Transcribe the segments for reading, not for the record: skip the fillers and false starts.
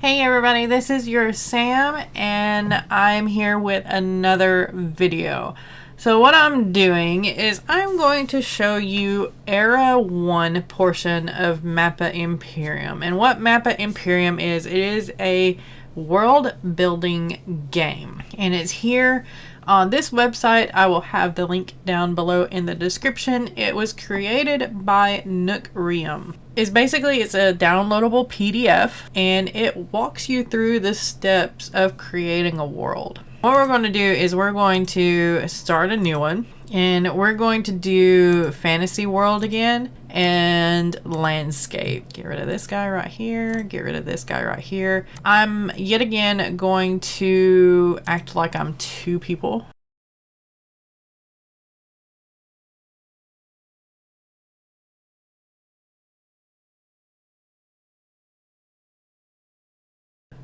Hey everybody, this is your Sam and I'm here with another video. So what I'm doing is I'm going to show you Era 1 portion of Mappa Imperium. And what Mappa Imperium is, it is a world building game. And it's here on this website. I will have the link down below in the description. It was created by Inkarnate. It's a downloadable PDF and it walks you through the steps of creating a world. What we're going to do is we're going to start a new one and we're going to do fantasy world again and landscape. Get rid of this guy right here, get rid of this guy right here. I'm yet again going to act like I'm two people.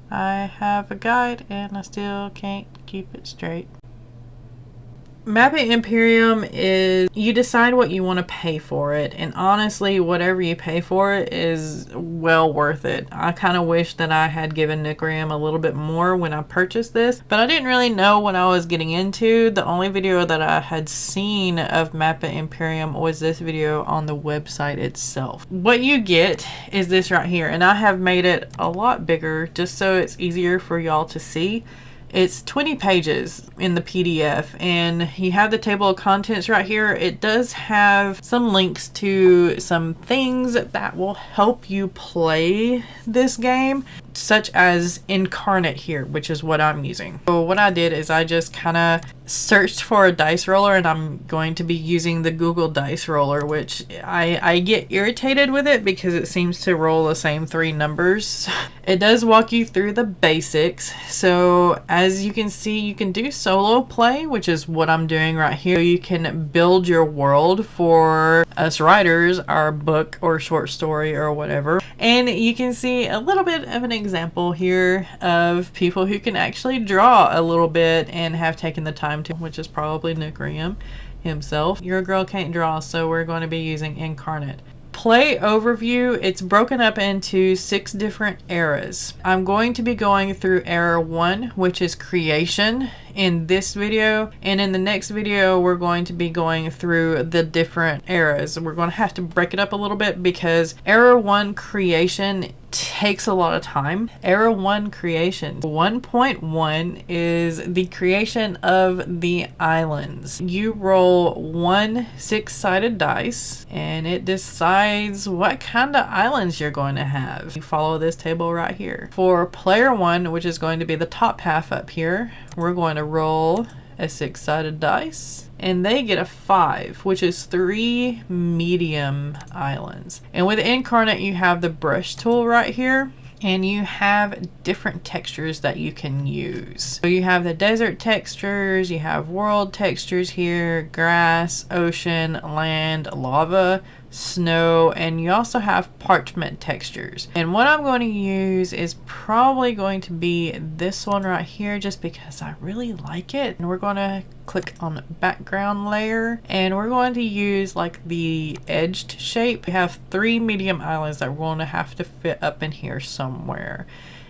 I have a guide and I still can't keep it straight. Mappa Imperium is, you decide what you want to pay for it, and honestly whatever you pay for it is well worth it. I kind of wish that I had given Inkarnate a little bit more when I purchased this, but I didn't really know what I was getting into. The only video that I had seen of Mappa Imperium was this video on the website itself. What you get is this right here, and I have made it a lot bigger just so it's easier for y'all to see. It's 20 pages in the PDF and you have the table of contents right here. It does have some links to some things that will help you play this game, such as Inkarnate here, which is what I'm using. So what I did is I just kind of searched for a dice roller, and I'm going to be using the Google dice roller, which I get irritated with it because it seems to roll the same three numbers. It does walk you through the basics. So as you can see, you can do solo play, which is what I'm doing right here. You can build your world for us writers, our book or short story or whatever. And you can see a little bit of an example here of people who can actually draw a little bit and have taken the time to, which is probably Inkarnate himself. Your girl can't draw, so we're going to be using Inkarnate. Play overview, it's broken up into 6 different eras. I'm going to be going through era 1, which is creation, in this video, and in the next video we're going to be going through the different eras. We're going to have to break it up a little bit because era 1 creation takes a lot of time. Era 1 creation 1.1 is the creation of the islands. You roll 1 6-sided dice and it decides what kind of islands you're going to have. You follow this table right here. For player 1, which is going to be the top half up here, we're going to roll a 6-sided dice and they get a 5, which is 3 medium islands. And with Inkarnate you have the brush tool right here and you have different textures that you can use. So you have the desert textures, you have world textures here, grass, ocean, land, lava, snow, and you also have parchment textures. And what I'm going to use is probably going to be this one right here just because I really like it. And we're going to click on the background layer and we're going to use like the edged shape. We have 3 medium islands that we're going to have to fit up in here somewhere.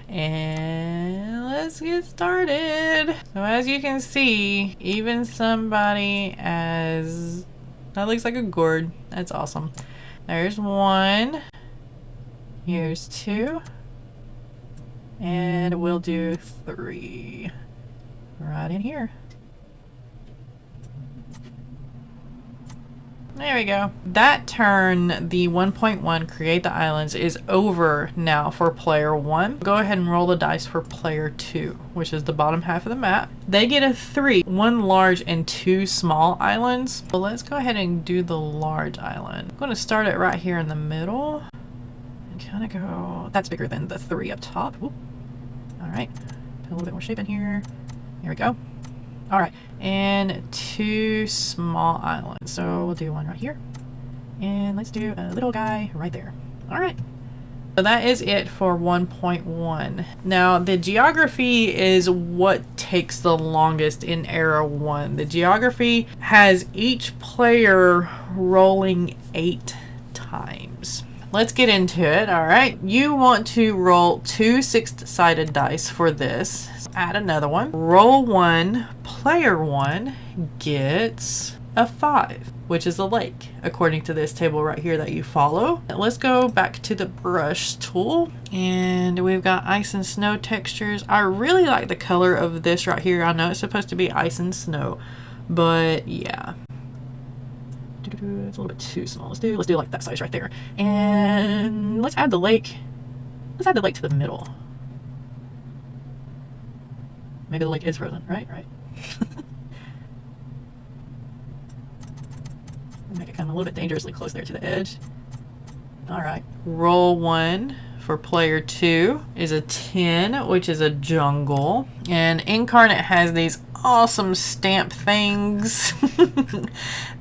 And let's get started. So as you can see, even somebody as that looks like a gourd. That's awesome. There's 1. Here's 2. And we'll do 3 right in here. There we go. That turn, the 1.1 create the islands, is over now for player 1. Go ahead and roll the dice for player 2, which is the bottom half of the map. They get a 3, 1 large and 2 small islands. So let's go ahead and do the large island. I'm going to start it right here in the middle and kind of go, that's bigger than the 3 up top. Ooh. All right, put a little bit more shape in here. There we go. All right, and 2 small islands. So we'll do 1 right here. And let's do a little guy right there. All right. So that is it for 1.1. Now the geography is what takes the longest in Era 1. The geography has each player rolling 8 times. let's get into it. All right, you want to roll 2 6-sided dice for this. So add another one. Roll 1. Player 1 gets a 5, which is a lake, according to this table right here that you follow. Let's go back to the brush tool, and we've got ice and snow textures. I really like the color of this right here. I know it's supposed to be ice and snow, but yeah. It's a little bit too small. Let's do like that size right there. And let's add the lake. Let's add the lake to the middle. Maybe the lake is frozen, right? Right. Make it come a little bit dangerously close there to the edge. All right. Roll 1 for player 2 is a 10, which is a jungle. And Inkarnate has these awesome stamp things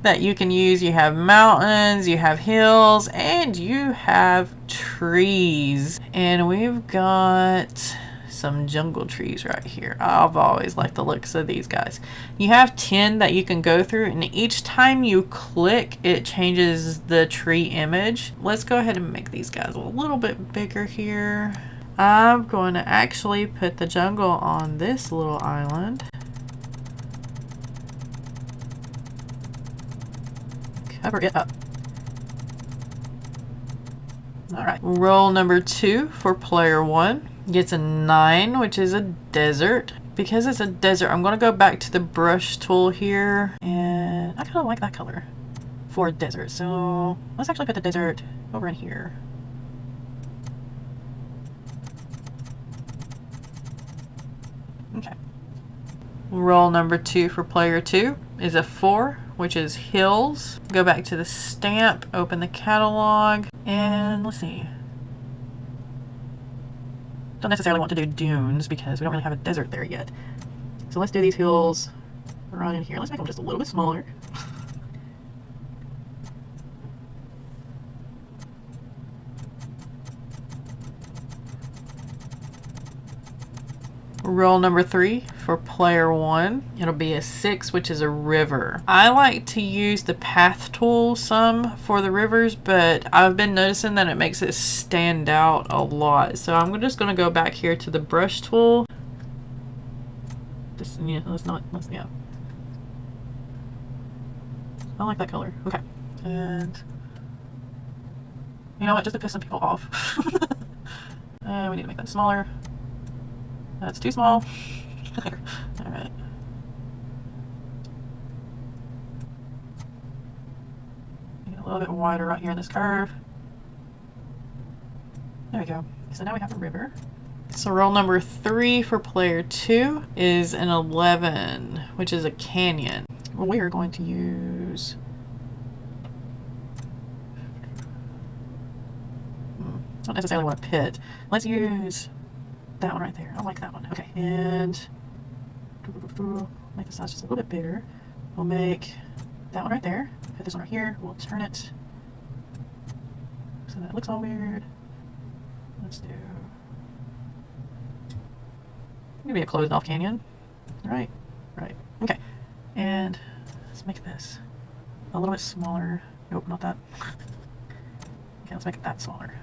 that you can use. You have mountains, you have hills, and you have trees. And we've got some jungle trees right here. I've always liked the looks of these guys. You have 10 that you can go through, and each time you click, it changes the tree image. Let's go ahead and make these guys a little bit bigger here. I'm going to actually put the jungle on this little island. Cover it up. All right. Roll number 2 for player 1 gets a 9, which is a desert. Because it's a desert, I'm going to go back to the brush tool here, and I kind of like that color for a desert. So let's actually put the desert over in here. Okay. Roll number 2 for player 2 is a 4, which is hills. Go back to the stamp, open the catalog, and let's see. Don't necessarily want to do dunes because we don't really have a desert there yet. So let's do these hills right in here. Let's make them just a little bit smaller. Roll number 3 for player 1. It'll be a 6, which is a river. I like to use the path tool some for the rivers, but I've been noticing that it makes it stand out a lot. So I'm just going to go back here to the brush tool. Just, yeah, yeah. I like that color. Okay. And you know what, just to piss some people off. We need to make that smaller. That's too small. All right. Make it a little bit wider right here in this curve. There we go. So now we have a river. So roll number 3 for player 2 is an 11, which is a canyon. Well, we are going to use... don't necessarily want a pit. Let's use that one right there. I like that one. Okay, and make the size just a little bit bigger. We'll make that one right there. Put this one right here. We'll turn it so that it looks all weird. Let's do maybe a closed off canyon. Right. Okay, and let's make this a little bit smaller. Nope, not that. Okay, let's make it that smaller.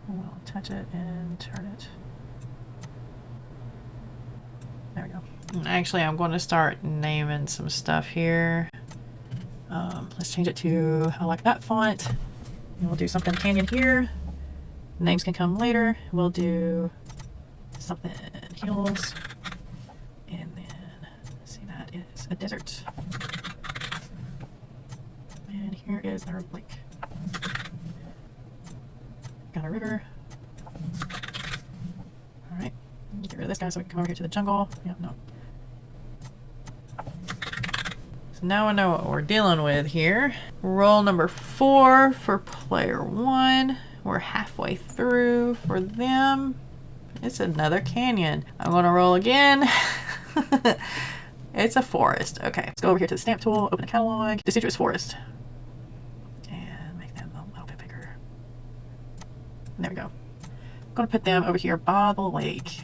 We'll touch it and turn it. There we go. Actually, I'm going to start naming some stuff here. Let's change it to, I like that font. And we'll do something canyon here. Names can come later. We'll do something hills. And then, let's see, that is a desert. And here is our lake. Got a river. Alright. Get rid of this guy so we can come over here to the jungle. Yeah, no. So now I know what we're dealing with here. Roll number 4 for player 1. We're halfway through for them. It's another canyon. I'm going to roll again. It's a forest. Okay, let's go over here to the stamp tool, open the catalog. Deciduous forest. And make them a little bit bigger. There we go. I'm going to put them over here by the lake.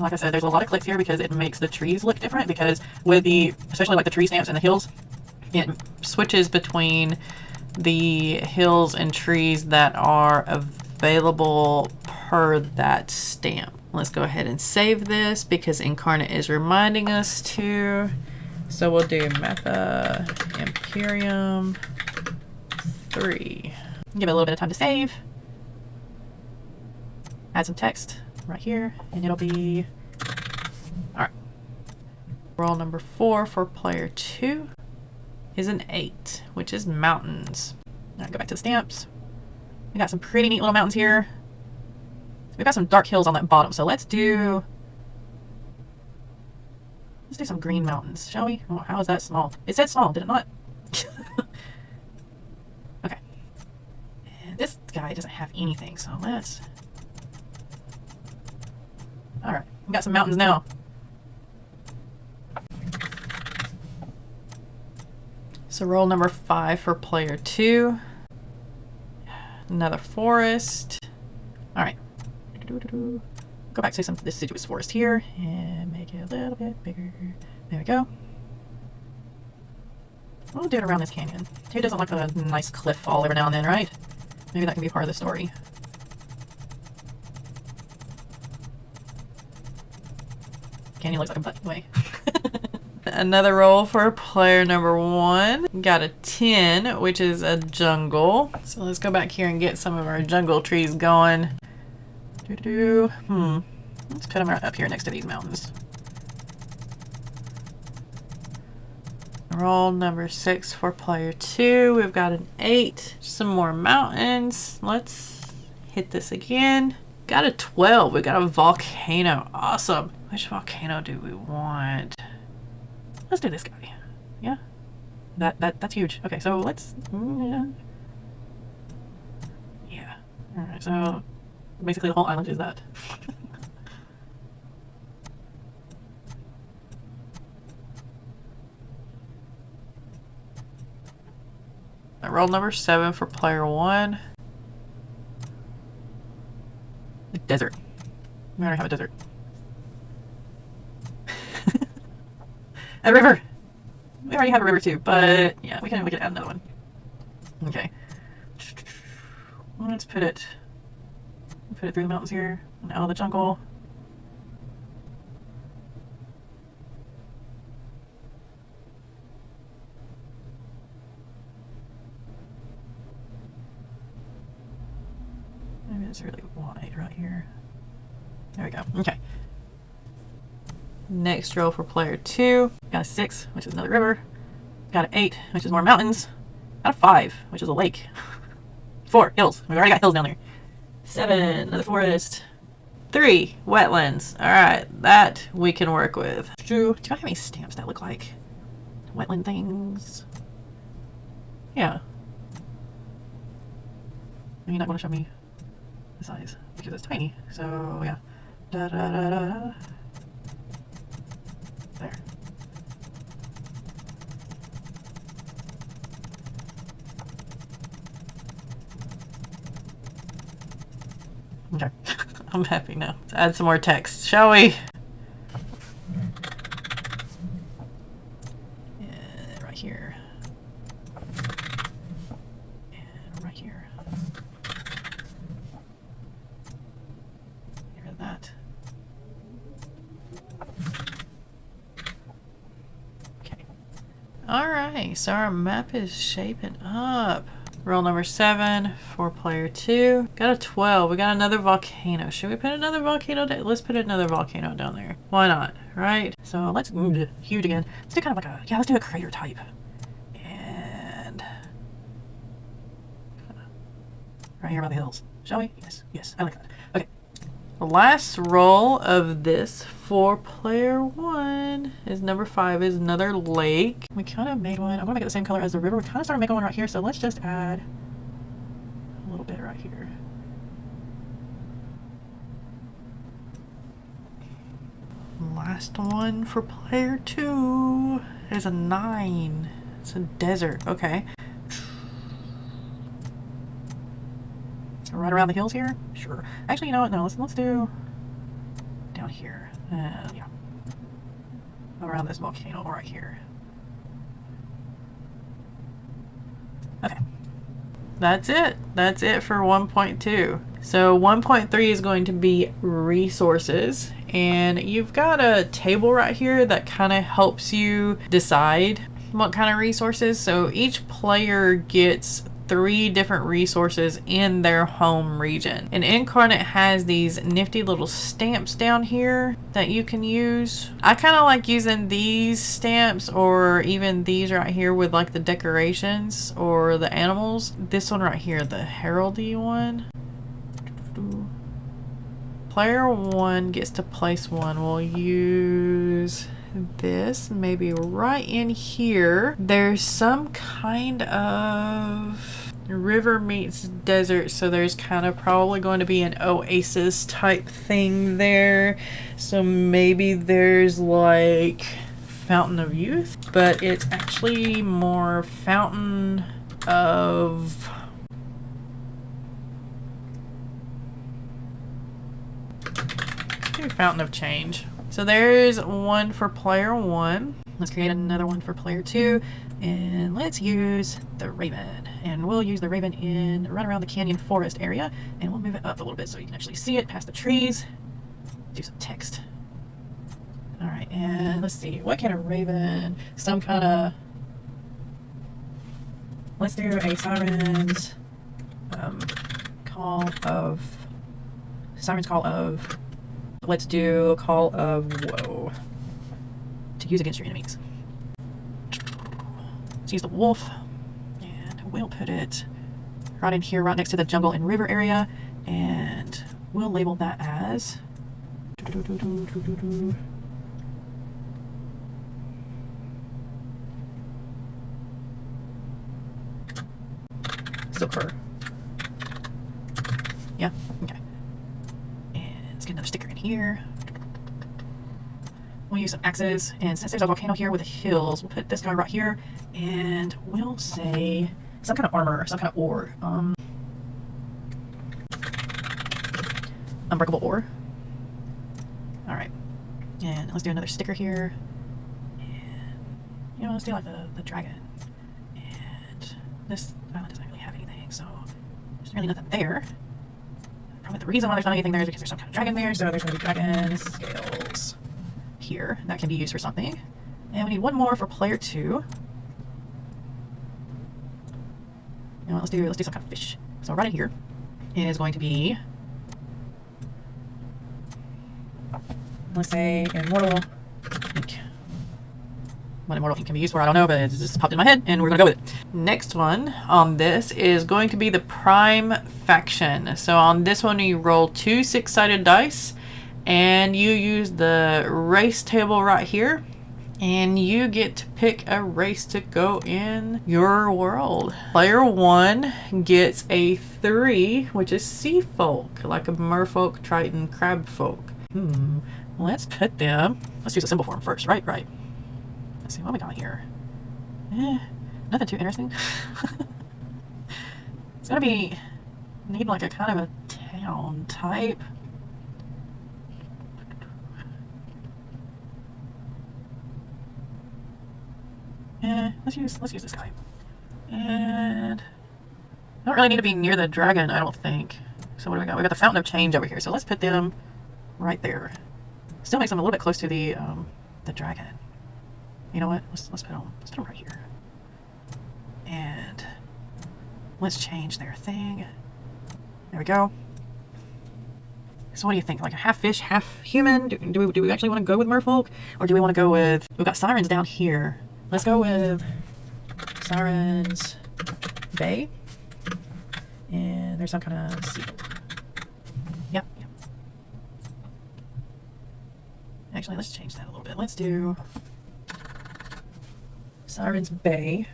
And like I said, there's a lot of clicks here because it makes the trees look different, because with the, especially like the tree stamps and the hills, it switches between the hills and trees that are available per that stamp. Let's go ahead and save this because Inkarnate is reminding us to. So we'll do Mappa Imperium 3. Give it a little bit of time to save. Add some text right here, and it'll be all right. Roll number 4 for player 2 is an 8, which is mountains. All right, go back to the stamps. We got some pretty neat little mountains here. We've got some dark hills on that bottom, so let's do some green mountains, shall we? Oh, how is that small? It said small, did it not? Okay. And this guy doesn't have anything, so let's... Alright, we got some mountains now. So roll number 5 for player 2. Another forest. Alright. Go back to this deciduous forest here and make it a little bit bigger. There we go. We'll do it around this canyon. Who doesn't like a nice cliff fall every now and then, right? Maybe that can be part of the story. Canyon looks like a butt way. Another roll for player number 1. Got a 10, which is a jungle. So let's go back here and get some of our jungle trees going. Let's put them right up here next to these mountains. Roll number 6 for player 2. We've got an 8. Some more mountains. Let's hit this again. Got a 12. We got a volcano. Awesome. Which volcano do we want? Let's do this guy. Yeah. That's huge. Okay, so let's yeah. Alright, so basically the whole island is that. I rolled number 7 for player 1. The desert. We already have a desert. A river. We already have a river too, but yeah, we can add another one. Okay. Let's put it through the mountains here and out of the jungle. Maybe it's really wide right here. There we go. Okay. Next roll for player 2. Got a 6, which is another river. Got an 8, which is more mountains. Got a 5, which is a lake. 4, hills. We've already got hills down there. 7, another forest. 3, wetlands. Alright, that we can work with. Do I have any stamps that look like wetland things? Yeah. You're not going to show me the size because it's tiny. So, yeah. Da da da da. There. Okay. I'm happy now. Let's add some more text, shall we? And right here. And right here. Get rid of that. Okay. Alright, so our map is shaping up. Roll number 7 for player 2. Got a 12. We got another volcano. Should we put another volcano down? Let's put another volcano down there. Why not? Right? So let's huge again. Let's do kind of like a, yeah, let's do a crater type. And right here by the hills. Shall we? Yes. Yes. I like that. Okay. The last roll of this for player 1 is number 5 is another lake. We kind of made one. I'm going to make it the same color as the river. We kind of started making one right here, so let's just add a little bit right here. Last one for player 2 is a 9. It's a desert. Okay. Right around the hills here? Sure. Actually, you know what? No, let's do down here. Yeah. Around this volcano right here. Okay. That's it. That's it for 1.2. So 1.3 is going to be resources. And you've got a table right here that kind of helps you decide what kind of resources. So each player gets 3 different resources in their home region. And Inkarnate has these nifty little stamps down here that you can use. I kind of like using these stamps, or even these right here with like the decorations or the animals. This one right here, the heraldy one. Player 1 gets to place 1. We'll use this maybe right in here. There's some kind of river meets desert, so there's kind of probably going to be an oasis type thing there. So maybe there's like Fountain of Youth, but it's actually more Fountain of Fountain of Change. So there's one for player 1. Let's create another one for player 2, and let's use the Raven. And we'll use the Raven in right around the canyon forest area, and we'll move it up a little bit so you can actually see it past the trees. Do some text. All right, and let's see, what kind of Raven? Some kind of. Let's do a Siren's Call of. Let's do a Call of Woe to use against your enemies. Let's use the wolf, and we'll put it right in here, right next to the jungle and river area, and we'll label that as Silver. Yeah, okay. Let's get another sticker in here. We'll use some axes, and since there's a volcano here with the hills, we'll put this guy right here, and we'll say some kind of armor, some kind of ore. Unbreakable ore. Alright. And let's do another sticker here. And, let's do like the dragon. And this island doesn't really have anything, so there's really nothing there. The reason why there's not anything there is because there's some kind of dragon there, so there's going to be dragon scales here that can be used for something. And we need one more for player 2. Let's do some kind of fish. So right in here is going to be, let's say, immortal ink. What immortal ink can be used for, I don't know, but it just popped in my head, and we're going to go with it. Next one on this is going to be the Prime Faction. So on this one, you roll 2 6-sided dice, and you use the race table right here, and you get to pick a race to go in your world. Player 1 gets a 3, which is sea folk, like a merfolk, triton, crab folk. Let's put them, let's use a symbol for them first, right? Let's see what we got here. Nothing too interesting. It's gonna be need like a kind of a town type. Let's use this guy. And I don't really need to be near the dragon, I don't think. So what do we got? We got the Fountain of Change over here. So let's put them right there. Still makes them a little bit close to the dragon. You know what? Let's put them right here. And let's change their thing. There we go. So what do you think? Like a half fish, half human? Do we actually want to go with merfolk? Or do we want to go with... We've got sirens down here. Let's go with Sirens Bay. And there's some kind of sea. Yep. Actually, let's change that a little bit. Let's do Sirens Bay.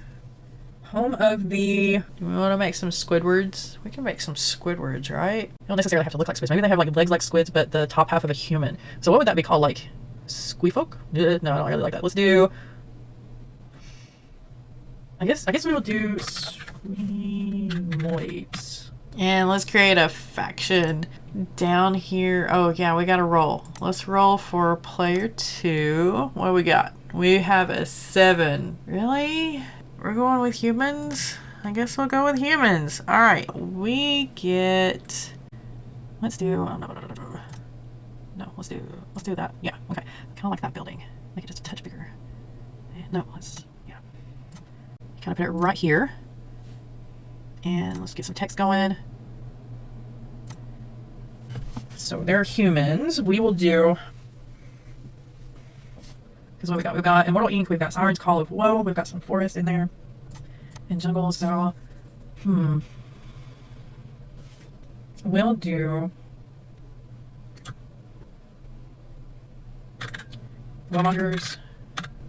Home of the... Do we want to make some Squidwards? We can make some Squidwards, right? They don't necessarily have to look like squids. Maybe they have like legs like squids, but the top half of a human. So what would that be called? Like Squeefolk? No, I don't really like that. Let's do... I guess we will do Squeamoids. And let's create a faction. down here. Oh yeah, we got to roll. Let's roll for player 2. What do we got? We have a 7. Really? We're going with humans? I guess we'll go with humans. All right, we get. Let's do. No, let's do that. Yeah, okay. Kind of like that building. Make it just a touch bigger. No, let's. Yeah. Kind of put it right here. And let's get some text going. So they're humans. We will do. Because what we got? We've got Immortal Ink. We've got Siren's Call of Woe. We've got some forest in there. And jungle. So, we'll do. Woemongers.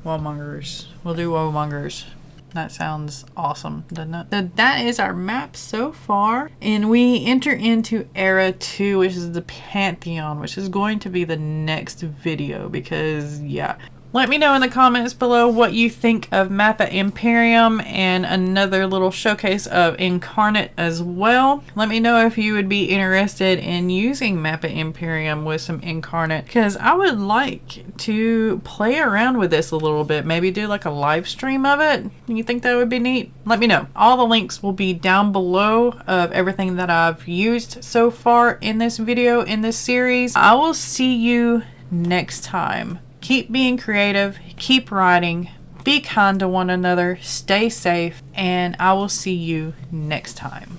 Woemongers. We'll do Woemongers. That sounds awesome, doesn't it? So that is our map so far. And we enter into Era 2, which is the Pantheon, which is going to be the next video because, yeah. Let me know in the comments below what you think of Mappa Imperium and another little showcase of Inkarnate as well. Let me know if you would be interested in using Mappa Imperium with some Inkarnate, because I would like to play around with this a little bit. Maybe do like a live stream of it. You think that would be neat? Let me know. All the links will be down below of everything that I've used so far in this video, in this series. I will see you next time. Keep being creative, keep writing, be kind to one another, stay safe, and I will see you next time.